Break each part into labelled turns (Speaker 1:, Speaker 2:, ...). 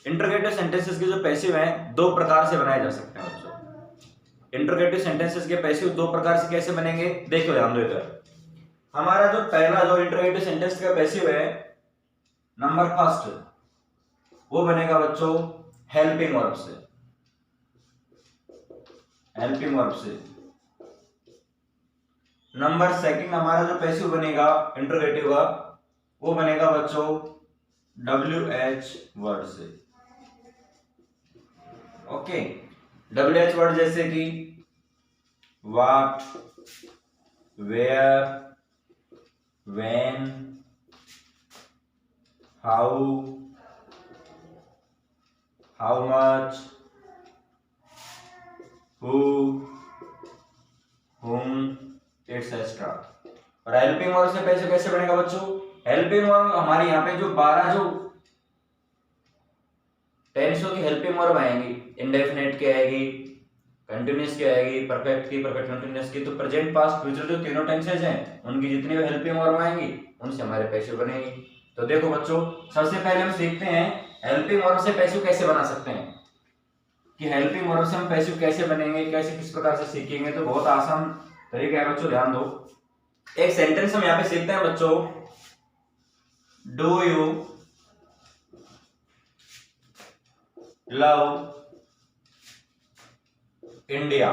Speaker 1: Interrogative sentences के जो passive हैं दो प्रकार से बनाए जा सकते हैं बच्चों। इंटरोगेटिव सेंटेंसेस के पैसिव दो प्रकार से कैसे बनेंगे, देखो ध्यान दो इधर। हमारा जो पहला जो इंटरोगेटिव सेंटेंस का पैसिव है नंबर फर्स्ट, वो बनेगा बच्चों हेल्पिंग वर्ब से, हेल्पिंग वर्ब से। नंबर सेकंड हमारा जो पैसिव बनेगा इंटरोगेटिव का, वो बनेगा बच्चों WH वर्ड से। ओके, WH वर्ड जैसे कि what, where, when, how, how much, who, whom, etcetera. और हेल्पिंग वर्ब से पैसे कैसे बनेगा बच्चों, हेल्पिंग वर्ब हमारे यहाँ पे जो 12 जो टेंसों की हेल्पिंग वर्ब आएंगी, इंडेफिनेट की आएगी, कंटिन्यूअस की आएगी, परफेक्ट की, परफेक्ट कंटिन्यूअस की, तो प्रेजेंट पास्ट फ्यूचर जो तीनों टेंसेज हैं उनकी जितनी भी हेल्पिंग वर्ब आएंगी उनसे हमारे पैसिव बनेंगे। तो देखो बच्चों, सबसे पहले हम सीखते हैं हेल्पिंग वर्ब से पैसिव कैसे बना सकते हैं, कि हेल्पिंग वर्ब से हम पैसिव कैसे बनेंगे, कैसे किस प्रकार से सीखेंगे। तो बहुत आसान तरीका है बच्चों, ध्यान दो। एक सेंटेंस हम यहाँ पे सीखते हैं बच्चों, डू यू लव इंडिया,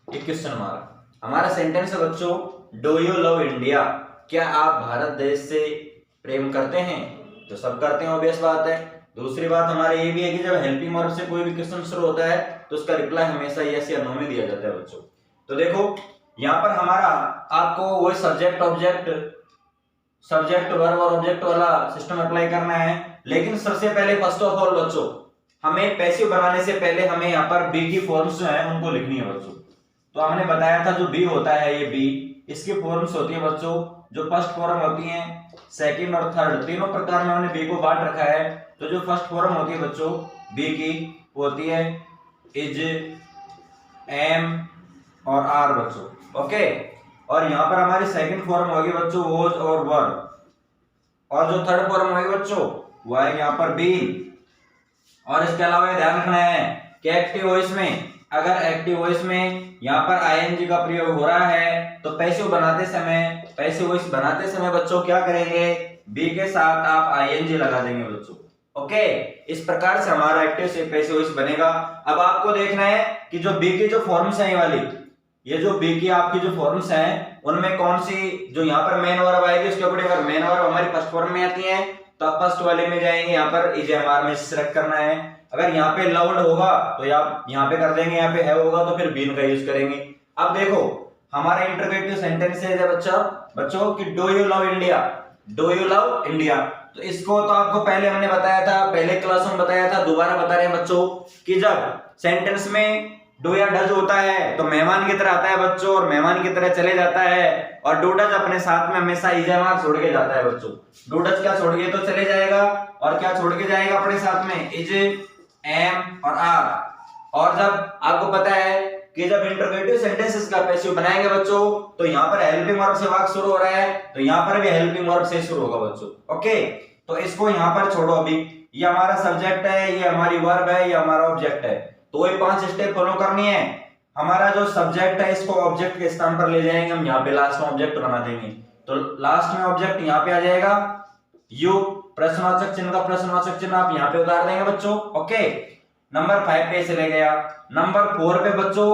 Speaker 1: एक क्वेश्चन हमारा सेंटेंस है बच्चों, डू यू लव इंडिया, क्या आप भारत देश से प्रेम करते हैं। तो सब करते हैं, ऑब्वियस बात है। दूसरी बात हमारे ये भी है कि जब हेल्पिंग वर्ब से कोई भी क्वेश्चन शुरू होता है तो उसका रिप्लाई हमेशा यस या नो में दिया जाता है बच्चों। तो देखो यहाँ पर हमारा आपको वही सब्जेक्ट ऑब्जेक्ट, सब्जेक्ट वर्ब और ऑब्जेक्ट वाला सिस्टम अप्लाई करना है। लेकिन सबसे पहले फर्स्ट ऑफ ऑल बच्चों हमें पैसिव बनाने से पहले हमें यहाँ पर बी की फॉर्म्स जो है उनको लिखनी है बच्चों। तो हमने बताया था जो बी होता है, ये बी, इसकी फॉर्म्स होती है बच्चों, जो फर्स्ट फॉर्म होती है, सेकंड और थर्ड, तीनों प्रकार में हमने बी को बांट रखा है। तो जो फर्स्ट फॉर्म होती है बच्चों बी की होती है इज, एम और आर बच्चों। ओके, और यहाँ पर हमारी सेकंड फॉर्म होगी बच्चों वॉज और वर, और जो थर्ड फॉर्म होगी बच्चों वो है यहाँ पर बीन। और इसके अलावा ध्यान रखना है कि एक्टिव वॉइस में, अगर एक्टिव वॉइस में यहाँ पर आईएनजी का प्रयोग हो रहा है तो पैसिव बनाते समय, पैसिव वॉइस बनाते समय बच्चों क्या करेंगे, बी के साथ आप आईएनजी लगा देंगे बच्चों। ओके, इस प्रकार से हमारा एक्टिव से पैसिव वॉइस बनेगा। अब आपको देखना है कि जो बी की जो फॉर्म्स है, ये वाली, ये जो बी की आपकी जो फॉर्म्स हैं उनमें कौन सी, जो यहाँ पर मेन वर्ब आएगी उसके ऊपर अगर मेन वर्ब हमारी फर्स्ट फॉर्म में आती है तो आप फर्स्ट वाले में जाएंगे, यहाँ पर इज एम आर में सिलेक्ट करना है। अगर यहाँ पे लव्ड होगा तो आप यहाँ पे कर देंगे, यहाँ पे है होगा तो फिर बीन का यूज करेंगे। अब देखो हमारा इंटरोगेटिव सेंटेंस है बच्चों कि do you love India, do you love India. तो इसको तो आपको पहले हमने बताया था, पहले क्लास में बताया था, दोबारा बता रहे हैं बच्चों कि जब सेंटेंस में डू या डज होता है तो मेहमान की तरह आता है बच्चों और मेहमान की तरह चले जाता है, और डू डज अपने साथ में हमेशा इज एम आर छोड़ के जाता है बच्चों। डू डज क्या छोड़ के तो चले जाएगा, और क्या छोड़ के जाएगा अपने साथ में, इज, एम और आर। और जब आपको पता है कि जब इंटरोगेटिव सेंटेंसेस का पैसिव बनाएंगे बच्चों तो यहाँ पर हेल्पिंग वर्ब से वाक्य शुरू हो रहा है तो यहाँ पर भी हेल्पिंग वर्ब से शुरू होगा बच्चों। ओके, तो इसको यहाँ पर छोड़ो, अभी ये हमारा सब्जेक्ट है, ये हमारी वर्ब है, ये हमारा ऑब्जेक्ट है। तो ये 5 स्टेप फॉलो करनी है। हमारा जो सब्जेक्ट है इसको ऑब्जेक्ट के स्थान पर ले जाएंगे हम, यहाँ पे लास्ट में ऑब्जेक्ट बना देंगे। तो लास्ट में ऑब्जेक्ट यहाँ पे आ जाएगा यू, प्रश्नवाचक चिन्ह का प्रश्नवाचक चिन्ह आप यहाँ पे उतार देंगे बच्चों। ओके, नंबर 5 पे चले गया। नंबर 4 पे बच्चों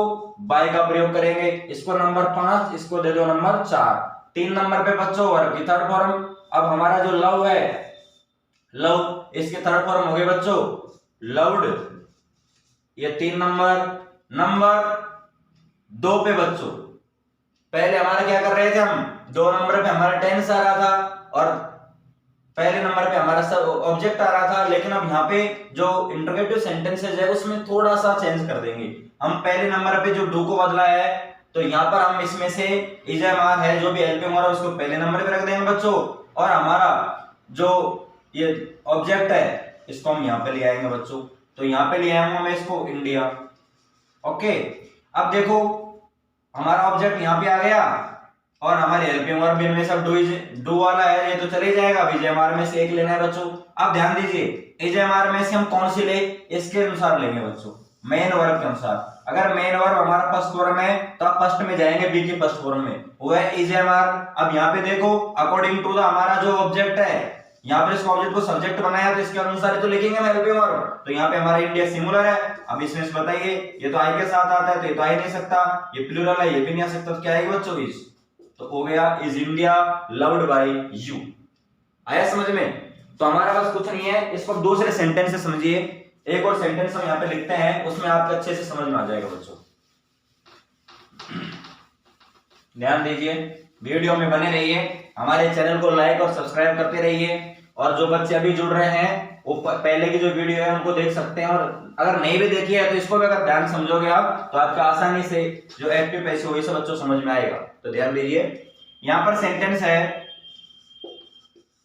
Speaker 1: बाय का प्रयोग करेंगे, इसको नंबर 5, इसको दे दो नंबर 4। 3 नंबर पे बच्चों वर्ब की थर्ड फॉर्म। अब हमारा जो लव है, लव, इसके थर्ड फॉर्म हो गए बच्चों लव्ड, ये 3 नंबर। नंबर 2 पे बच्चों पहले हमारा क्या कर रहे थे हम, 2 नंबर पे हमारा टेंस आ रहा था और पहले नंबर पे हमारा सब ऑब्जेक्ट आ रहा था, लेकिन अब यहाँ पे जो इंटरोगेटिव सेंटेंसेस है उसमें थोड़ा सा चेंज कर देंगे। हम पहले नंबर पे जो डू को बदला है तो यहाँ पर हम इसमें से इज एम आर है जो भी हेल्पिंग वर्ब उसको पहले नंबर पे रख देंगे बच्चों, और हमारा जो ये ऑब्जेक्ट है इसको हम यहाँ पे ले आएंगे बच्चों। तो यहाँ पे ले आऊंगा मैं इसको इंडिया। ओके, अब देखो हमारा ऑब्जेक्ट यहाँ पे आ गया और हमारे हेल्पिंग वर्ब में सब डू वाला है, ये तो चले जाएगा। अब इजेएमआर में से एक लेना है बच्चों। अब ध्यान दीजिए, इजेएमआर में से हम कौन सी ले, इसके अनुसार लेंगे बच्चों, मेन वर्ब के अनुसार। अगर मेन वर्ब हमारा फर्स्ट फॉर्म है तो आप फर्स्ट में जाएंगे, बी की फर्स्ट फॉर्म में, वो है इजेएमआर। अब यहाँ पे देखो, अकॉर्डिंग टू द हमारा जो ऑब्जेक्ट है, यहाँ पर इस ऑब्जेक्ट को सब्जेक्ट बनाया तो इसके अनुसार ही तो लिखेंगे हेल्पिंग वर्ब। तो यहाँ पे हमारा इंडिया सिंगुलर है। अब इसमें से बताइए, ये तो आई के साथ आता है तो ये तो आ ही नहीं सकता, ये प्लूरल है ये भी नहीं आ सकता, तो क्या आएगा बच्चों इज, तो हो गया is India loved by you. आया समझ में? तो हमारा बस कुछ नहीं है, इसको दूसरे सेंटेंस से समझिए। एक और सेंटेंस हम यहाँ पे लिखते हैं, उसमें आपको अच्छे से समझ में आ जाएगा बच्चों। ध्यान दीजिए, वीडियो में बने रहिए, हमारे चैनल को लाइक और सब्सक्राइब करते रहिए। और जो बच्चे अभी जुड़ रहे हैं वो पहले की जो वीडियो है उनको देख सकते हैं, और अगर नहीं भी देखी है तो इसको भी अगर ध्यान समझोगे आप तो आपका आसानी से जो एक्टिव पैसिव वॉइस बच्चों समझ में आएगा। तो ध्यान दीजिए, यहां पर सेंटेंस है,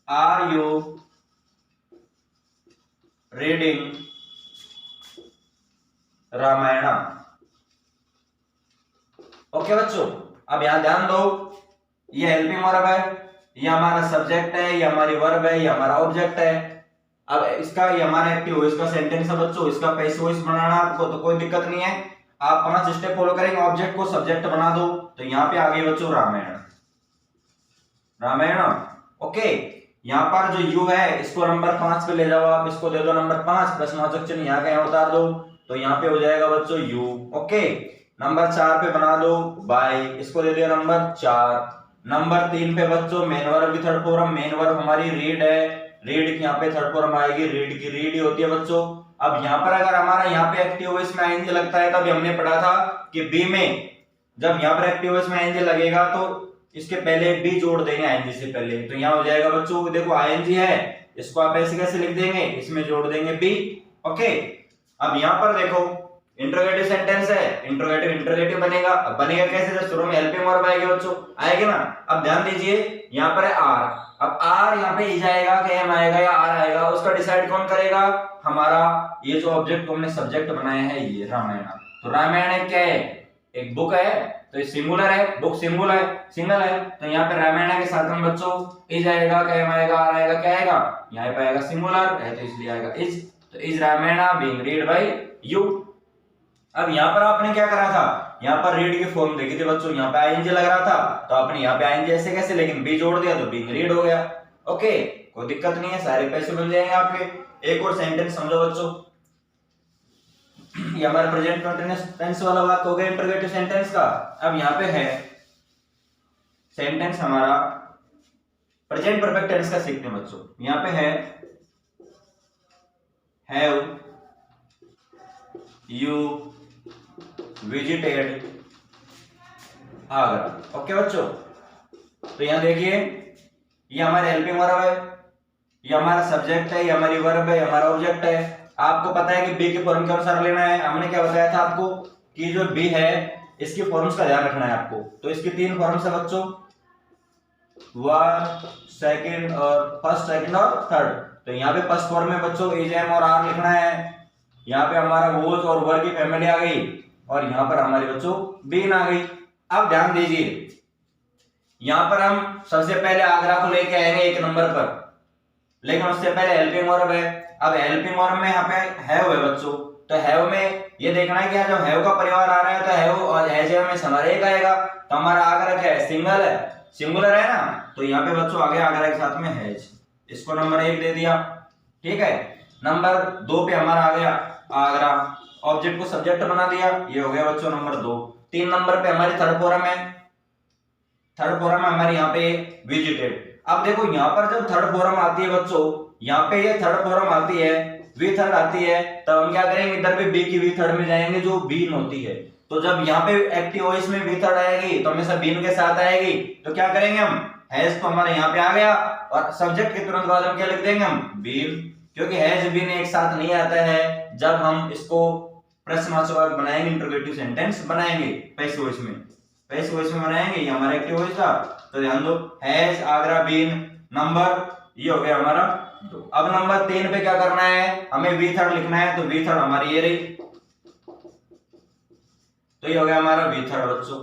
Speaker 1: are you reading Ramayana. Okay बच्चों, अब यहां ध्यान दो, ये हेल्पिंग वर्ब है, ये हमारा सब्जेक्ट है, ये हमारी वर्ब है, ये हमारा ऑब्जेक्ट है। अब इसका ये हमारा एक्टिव वॉइस का सेंटेंस है बच्चों, इसका पैसिव वॉइस बनाना आपको तो कोई दिक्कत नहीं है। आप 5 स्टेप फॉलो करेंगे, ऑब्जेक्ट को सब्जेक्ट बना दो, तो यहाँ पे आ गई बच्चों रामायण, रामायण। ओके, यहाँ पर जो यू है इसको नंबर 5 पे ले जाओ, आप इसको दे दो नंबर 5, प्रश्नवाचक चिन्ह यहाँ का यहाँ उतार दो, तो यहाँ पे हो जाएगा बच्चों यू। ओके, नंबर 4 पे बना दो बाय, इसको दे दिया नंबर 4। नंबर 3 पे बच्चों मेन वर्ब की थर्ड फॉर्म, मेन वर्ब हमारी रीड है, रीड की यहाँ पे थर्ड फॉर्म आएगी, रीड की रीड ही होती है बच्चों। अब यहाँ पर अगर हमारा यहाँ पे एक्टिव वॉइस में आईएनजी लगता है, तब हमने पढ़ा था कि बी में जब यहाँ पर एक्टिव वॉइस में आईएनजी लगेगा तो इसके पहले बी जोड़ देंगे आईएनजी से पहले, तो यहाँ हो जाएगा बच्चों, देखो आईएनजी है, इसको आप ऐसे कैसे लिख देंगे, इसमें जोड़ देंगे बी। ओके, अब यहाँ पर देखो इंट्रोगेटिव सेंटेंस है, इंट्रोगेटिव इंट्रोगेटिव बनेगा। अब बनेगा कैसे, जब शुरू में हेल्पिंग वर्ब आएगी बच्चों, आएगी ना। अब ध्यान दीजिए, यहाँ पर है आर, अब आर यहाँ पे इज आएगा कि एम आएगा या आर आएगा, उसका डिसाइड कौन करेगा, हमारा ये जो ऑब्जेक्ट को हमने सब्जेक्ट बनाया है ये रामायण। तो रामायण एक क्या है, एक बुक है, तो ये सिंगुलर है, बुक सिंगुलर है, सिंगल है, तो यहाँ पे रामायण के साथ में बच्चों इज आएगा कि एम आएगा आर आएगा, क्या आएगा, यहाँ पे आएगा सिंगुलर है तो इसलिए आएगा इज, तो is Ramayana being read by you. अब यहाँ पर आपने क्या करा था, यहाँ पर रीड की फॉर्म देखी थी बच्चों, यहाँ पे आईएनजी लग रहा था तो आपने यहाँ पे आईएनजी ऐसे कैसे, लेकिन बी जोड़ दिया तो बीइंग रीड हो गया। ओके, कोई दिक्कत नहीं है, सारे पैसे बन जाएंगे आपके। एक और सेंटेंस समझो बच्चों, ये हमारा प्रेजेंट कंटीन्यूअस टेंस वाला बात हो गया इंट्रोगेटिव सेंटेंस का। अब यहाँ पे है सेंटेंस हमारा प्रेजेंट परफेक्ट टेंस का सीखते हैं बच्चों। यहाँ पे है have you visited Agra. Okay बच्चों, तो यहां देखिए, ये हमारे हेल्पिंग वर्ब है, ये हमारा सब्जेक्ट है, ये हमारी वर्ब है, ये हमारा ऑब्जेक्ट है। आपको पता है कि बी के फॉर्म के अनुसार लेना है। हमने क्या बताया था आपको कि जो बी है इसकी फॉर्म्स का ध्यान रखना है आपको। तो इसकी 3 फॉर्म्स है बच्चों, 1 सेकंड और फर्स्ट, सेकंड और थर्ड। तो यहाँ पे फर्स्ट फॉर्म में बच्चों इज एम और आर लिखना है। यहाँ पे हमारा वोज और वर की फैमिली आ गई, और यहाँ पर हमारी बच्चों बीन आ गई। अब ध्यान दीजिए, यहाँ पर हम सबसे पहले आगरा को लेके आएंगे 1 नंबर पर, लेकिन उससे पहले हेल्पिंग वर्ब है। अब हेल्पिंग वर्ब में यहाँ पे हैव है बच्चों, तो हैव में ये देखना है कि जब हैव का परिवार आ रहा है तो हैव और हैज में हमारा एक आएगा। तो हमारा आगरा क्या है, सिंगल है, सिंगुलर है ना, तो यहाँ पे बच्चों आगे आगरा के साथ में हैज, इसको नंबर 1 दे दिया। ठीक है, नंबर 2 पे हमारा आ गया आगरा, ऑब्जेक्ट को सब्जेक्ट बना दिया, ये हो गया बच्चों नंबर 2। 3 नंबर पे हमारी थर्ड फॉर्म है, थर्ड फॉर्म है हमारी यहाँ पे विजिटेड। अब देखो यहाँ पर जब थर्ड फॉर्म आती है बच्चों, यहाँ पे ये थर्ड फॉर्म आती है, वी थर्ड आती है, तब हम क्या करेंगे, इधर पे बी की वी थर्ड में जाएंगे जो बीन होती है। तो जब यहाँ पे एक्टिव वॉइस में वी थर्ड आएगी तो हमेशा बीन के साथ आएगी, तो क्या करेंगे हम, हैज तो हमारे यहाँ पे आ गया, और सब्जेक्ट के तुरंत बाद हम क्या लिख देंगे, हम बीन, क्योंकि हैज बीन एक साथ नहीं आता है जब हम इसको प्रश्नवाचक बनाएंगे, इंट्रोगेटिव सेंटेंस बनाएंगे पैसिव वॉइस में, पैसिव वॉइस में बनाएंगे, ये हमारा एक्टिव वॉइस था। तो ध्यान दो, हैज आगरा बीन नंबर, ये हो गया हमारा 2। अब नंबर 3 पे क्या करना है, हमें वी थर्ड लिखना है, तो वी थर्ड हमारी ये रही, तो ये हो गया हमारा वी थर्ड बच्चों।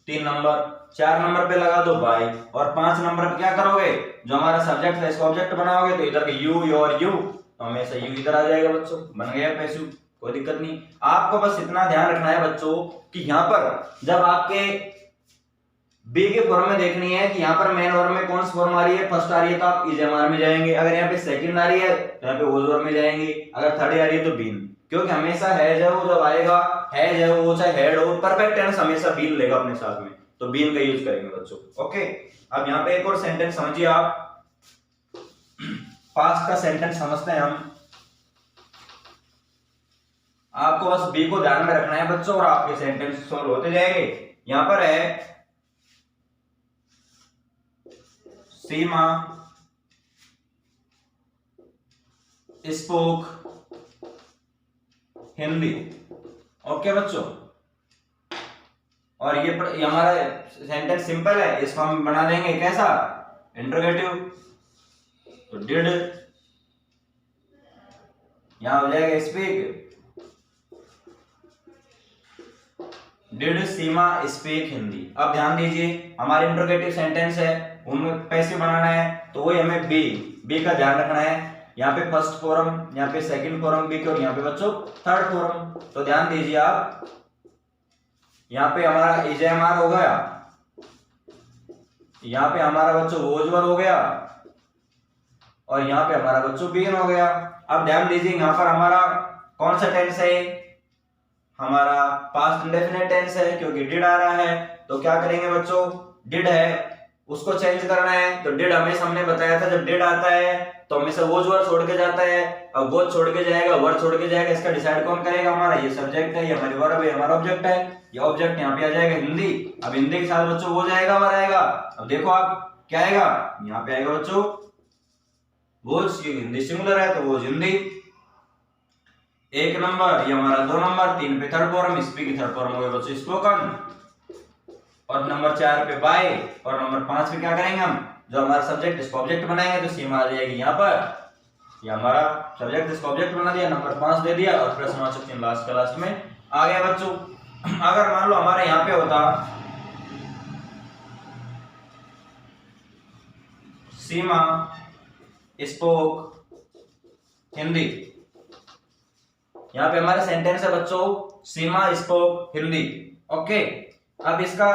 Speaker 1: 3 नंबर, 4 नंबर पे लगा दो बाय, और 5 नंबर पे क्या करोगे, जो हमारा सब्जेक्ट है इसको ऑब्जेक्ट बनाओगे, तो इधर के यू और यू, तो हमेशा यू इधर आ जाएगा बच्चों, बन गया पैसिव, कोई दिक्कत नहीं। आपको बस इतना ध्यान रखना है बच्चों कि यहाँ पर जब आपके बी के फॉर्म में देखनी है कि यहाँ पर मेन फॉर्म में कौन सी फॉर्म आ रही है, फर्स्ट आ रही है तो आप इजएमआर में जाएंगे, अगर यहाँ पे सेकंड आ रही है तो यहाँ पे ओज फॉर्म में जाएंगे, अगर थर्ड आ रही है तो बीन, क्योंकि हमेशा है जब आएगा, है जब वो चाहे हेड हो, परफेक्ट टेंस हमेशा बीन लेगा अपने साथ में, तो बीन का यूज करेंगे बच्चों। ओके, अब यहाँ पे एक और सेंटेंस समझिए आप, पास्ट का सेंटेंस समझते हैं हम। आपको बस बी को ध्यान में रखना है बच्चों और आपके सेंटेंस सॉल्व होते जाएंगे। यहां पर है सीमा स्पोक हिंदी। ओके बच्चों, और ये हमारा सेंटेंस सिंपल है, इसको हम बना देंगे कैसा, इंटरोगेटिव, तो डिड यहां हो जाएगा speak, did Seema speak Hindi. अब ध्यान दीजिए हमारे इंटरोगेटिव सेंटेंस है, उनमें पैसिव बनाना है, तो वही हमें बी का ध्यान रखना है, यहाँ पे फर्स्ट फॉर्म, यहाँ पे सेकंड फॉर्म बी के, और यहाँ पे बच्चों थर्ड फॉर्म। तो ध्यान दीजिए आप, यहाँ पे हमारा इजएमआर हो गया, यहाँ पे हमारा बच्चों वोजवर हो गया, और यहाँ पे हमारा बच्चों बीन हो गया। अब ध्यान दीजिए यहाँ पर हमारा कौन सा टेंस है, हमारा पास्ट इंडेफिनिट टेंस है, क्योंकि डिड आ रहा है, तो क्या करेंगे बच्चों, डिड है उसको चेंज करना है, तो डिड हमेशा हमने बताया था जब डिड आता है तो हमेशा वो वर्ड छोड़ के जाता है, अब वो छोड़ के जाएगा, वर्ड छोड़ के जाएगा, इसका डिसाइड कौन करेगा, हमारा ये सब्जेक्ट है, ये हमारी वर्ब है, हमारा ऑब्जेक्ट है, ये ऑब्जेक्ट यहाँ पे आ जाएगा हिंदी। अब हिंदी के साथ बच्चों वो जाएगा, वर्ड आएगा, अब देखो आप क्या आएगा, यहाँ पे आएगा बच्चों वो, हिंदी सिंगुलर है तो वो हिंदी, 1 नंबर, ये हमारा 2 नंबर, 3 पे थर्ड फॉर्म, स्पीक की थर्ड फॉर्म हो गया बच्चों स्पोकन, और नंबर 4 पे बाय, और नंबर 5 पे क्या करेंगे हम, जो हमारा सब्जेक्ट इसको ऑब्जेक्ट बनाएंगे, तो सीमा आ जाएगी यहाँ पर, ये हमारा सब्जेक्ट इसको ऑब्जेक्ट बना दिया, नंबर 5 दे दिया, और प्रश्नवाचक चिन्ह लास्ट का लास्ट में आ गया बच्चों। अगर मान लो हमारे यहाँ पे होता सीमा स्पोक हिंदी, यहाँ पे हमारा सेंटेंस है बच्चों सीमा स्पोक हिंदी। ओके, अब इसका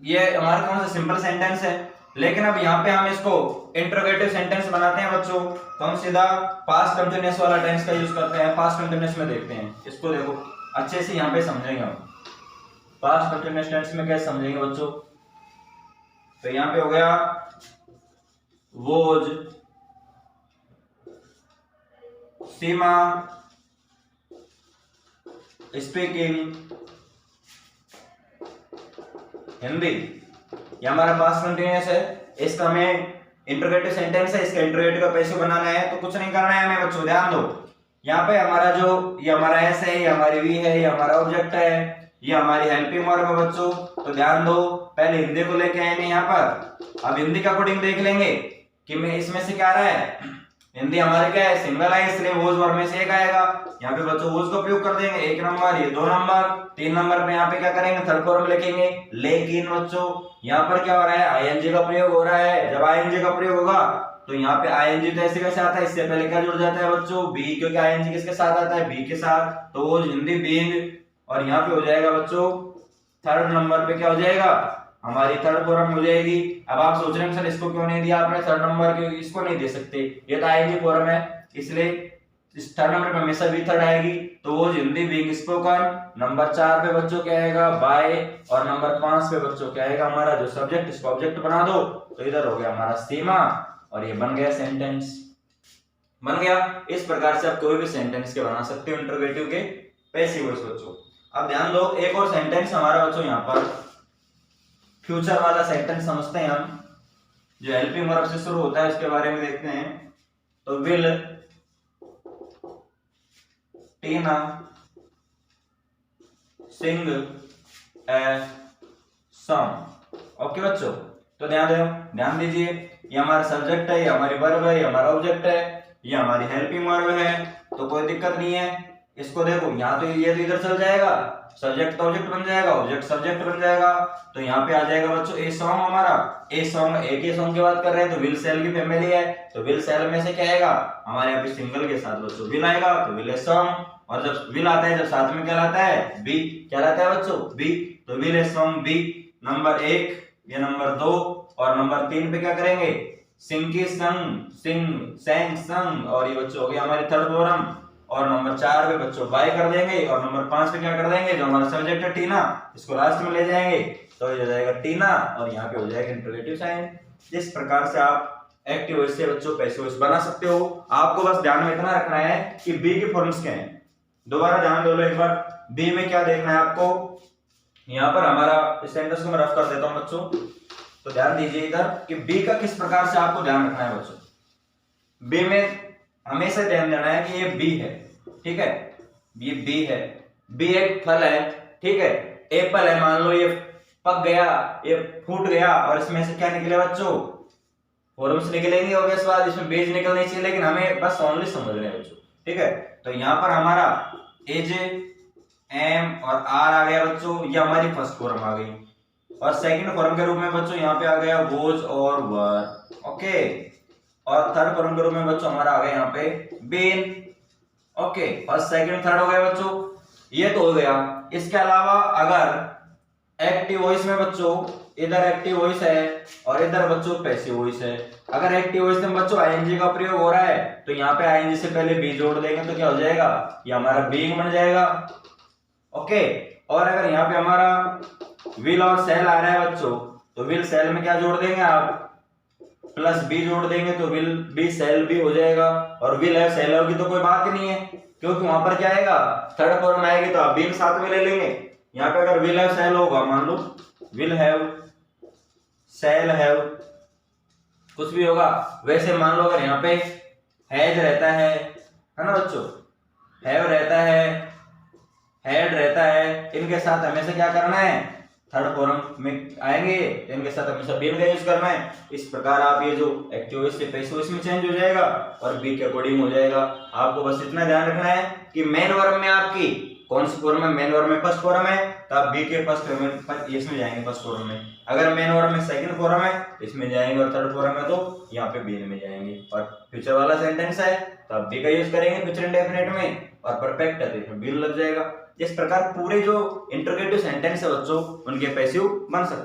Speaker 1: ये हमारा कौन सा सिंपल सेंटेंस है, लेकिन अब यहाँ पे हम इसको इंटरोगेटिव सेंटेंस बनाते हैं बच्चों, तो हम सीधा पास्ट कंटिन्यूअस वाला टेंस का यूज करते हैं। पास्ट कंटिन्यूअस में देखते हैं इसको, देखो अच्छे से यहाँ पे समझेंगे हम पास्ट कंटिन्यूअस टेंस में कैसे समझेंगे बच्चों। तो यहाँ पे हो गया वोज सीमा स्पीकिंग हिंदी, ये हमारा पास्ट कंटिन्यूअस है, इसका हमें इंटरोगेटिव सेंटेंस है, इसका इंटरोगेटिव का पैसिव बनाना है, तो कुछ नहीं करना है हमें बच्चों, ध्यान दो यहाँ पे हमारा जो ये हमारा एस है, ये हमारी वी है, ये हमारा ऑब्जेक्ट है, ये हमारी हेल्पिंग वर्ब है बच्चों। तो ध्यान दो पहले हिंदी को लेके आएंगे यहाँ पर, अब हिंदी का कोडिंग देख लेंगे कि मैं इसमें से क्या आ रहा है, हिंदी हमारे क्या है सिंगल है, इसलिए वोज वर्ब में से एक आएगा, यहाँ पे बच्चों वोज का प्रयोग कर देंगे, 1 नंबर, ये 2 नंबर, 3 नंबर पे यहाँ पे क्या करेंगे थर्ड फॉर्म लिखेंगे। लेकिन बच्चों यहाँ पर क्या हो रहा है, आईएनजी का प्रयोग हो रहा है, जब आईएनजी का प्रयोग होगा तो यहाँ पे आईएनजी तो ऐसे कैसे आता है, इससे पहले क्या जुड़ जाता है बच्चों बी, क्योंकि आईएनजी किसके साथ आता है बी के साथ, तो वो हिंदी बीइंग, और यहाँ पे हो जाएगा बच्चों थर्ड नंबर पे क्या हो जाएगा हमारी थर्ड फॉर्म हो जाएगी। अब आप सोच रहे हैं सर इसको क्यों नहीं दिया आपने थर्ड नंबर, क्योंकि इसको नहीं दे सकते, ये तो आईएनजी फॉर्म है, इसलिए इस थर्ड नंबर पे हमेशा भी थर्ड आएगी, तो वो हिंदी बीइंग स्पोकन। नंबर 4 पे बच्चों क्या आएगा बाय, और नंबर 5 पे बच्चों क्या आएगा हमारा जो सब्जेक्ट, इसको ऑब्जेक्ट बना दो, तो इधर हो गया हमारा सीमा, और ये बन गया सेंटेंस, बन गया। इस प्रकार से आप कोई भी सेंटेंस के बना सकते हो इंटरोगेटिव के पैसिव वॉइस बच्चों। अब ध्यान दो एक और सेंटेंस हमारा बच्चों यहाँ पर फ्यूचर वाला सेंटेंस समझते हैं हम, जो हेल्पिंग वर्ब से शुरू होता है उसके बारे में देखते हैं। तो will Tina sing a song. Okay बच्चों, तो ध्यान दीजिए ये हमारा सब्जेक्ट है, ये हमारी वर्ब है, ये हमारा ऑब्जेक्ट है, ये हमारी हेल्पिंग वर्ब है, तो कोई दिक्कत नहीं है। इसको देखो यहाँ तो ये तो इधर चल जाएगा, सब्जेक्ट तो ऑब्जेक्ट बन जाएगा, ऑब्जेक्ट सब्जेक्ट बन जाएगा। तो यहाँ पे आ जाएगा बच्चों ए सॉन्ग हमारा। ए सॉन्ग, एक ही सॉन्ग की बात कर रहे हैं तो विल सेल की फैमिली है, तो विल सेल में से क्या आएगा हमारे यहाँ पे सिंगल के साथ बच्चों विल आएगा, तो विल ए सॉन्ग। और जब विल आता है जब साथ में क्या लाता है बी, क्या लाता है बच्चों बी, तो will a song be number 1, ये नंबर 2 और नंबर 3 पे क्या करेंगे सिंग की संग, सिंग सेंग संग, और ये बच्चों हो गया हमारी थर्ड फॉर्म। और नंबर 4 पे बच्चों बाय कर देंगे, और नंबर 5 पे क्या कर देंगे जो हमारा सब्जेक्ट है टीना, इसको लास्ट में ले जाएंगे, तो ये हो जाएगा टीना, और यहाँ पे हो जाएगा इंटरोगेटिव साइन। जिस प्रकार से आप एक्टिव वॉइस से बच्चों पैसिव वॉइस बना सकते हो। आपको बस ध्यान में इतना रखना है कि बी की फॉर्म्स क्या है। दोबारा ध्यान दो एक बार, बी में क्या देखना है आपको, यहाँ पर हमारा इस सेंटेंस को मैं रफ कर देता हूँ बच्चों, तो ध्यान दीजिए इधर कि बी का किस प्रकार से आपको ध्यान रखना है बच्चों। बी में हमेशा ध्यान देना है कि ये बी है, ठीक है, ये बी है, बी एक फल है, ठीक है, एप्पल है, मान लो ये पक गया, ये फूट गया, और इसमें से क्या निकले बच्चों फॉर्म्स निकलेंगे, ऑब्वियस बात इसमें बीज निकलने चाहिए, लेकिन हमें बस ओनली समझना है बच्चों, ठीक है। तो यहाँ पर हमारा एज एम और आर आ गया बच्चों, ये हमारी फर्स्ट फॉर्म आ गई, और सेकंड फॉर्म के रूप में बच्चों यहाँ पे आ गया वोज और वर, ओके, और थर्ड फॉर्म के रूप में बच्चों हमारा आ गया यहाँ पे been, okay, first second third हो गया बच्चों, ये तो हो गया। इसके अलावा अगर एक्टिव वॉइस में बच्चों इधर एक्टिव वॉइस है और इधर बच्चों पैसिव वॉइस है, अगर एक्टिव वॉइस में बच्चों आईएनजी का प्रयोग हो रहा है तो यहाँ पे आईएनजी से पहले बी जोड़ देंगे तो क्या हो जाएगा, ये हमारा बीइंग बन जाएगा, ओके। और अगर यहाँ पे हमारा विल और सेल आ रहा है बच्चों, तो विल सेल में क्या जोड़ देंगे आप प्लस बी जोड़ देंगे तो विल बी सेल भी हो जाएगा, और विल है सेल होगी तो कोई बात नहीं है, क्योंकि वहां पर क्या आएगा थर्ड फॉर्म आएगी तो आप बी साथ में ले लेंगे। यहाँ पे अगर विल हैव सेल होगा, मान लो विल हैव सेल हैव कुछ भी होगा, वैसे मान लो अगर यहाँ पे हैज रहता है ना बच्चों, हैव रहता है, हैड रहता है, इनके साथ हमेशा क्या करना है थर्ड फॉर्म में आएंगे, इनके साथ हमेशा बीन का यूज करना है। इस प्रकार आप ये जो एक्टिव वॉइस से पैसिव वॉइस में चेंज हो जाएगा और बी के अकॉर्डिंग हो जाएगा। आपको बस इतना ध्यान रखना है कि मेन वर्ब में आपकी कौन सी फॉर्म है, मेन वर्ब में फर्स्ट फॉर्म है तो आप बी के फर्स्ट फॉर्म इसमें जाएंगे फर्स्ट फॉर्म में, अगर मेन वर्ब में सेकंड फॉर्म है इसमें जाएंगे, और थर्ड फॉर्म है तो यहाँ पे बी में जाएंगे। और फ्यूचर वाला सेंटेंस है तो आप बी का यूज करेंगे फ्यूचर इंडेफिनिट में, और परफेक्ट है तो इसमें बी लग जाएगा। इस प्रकार पूरे जो इंटरोगेटिव सेंटेंस है बच्चों उनके पैसिव बन सकते हैं।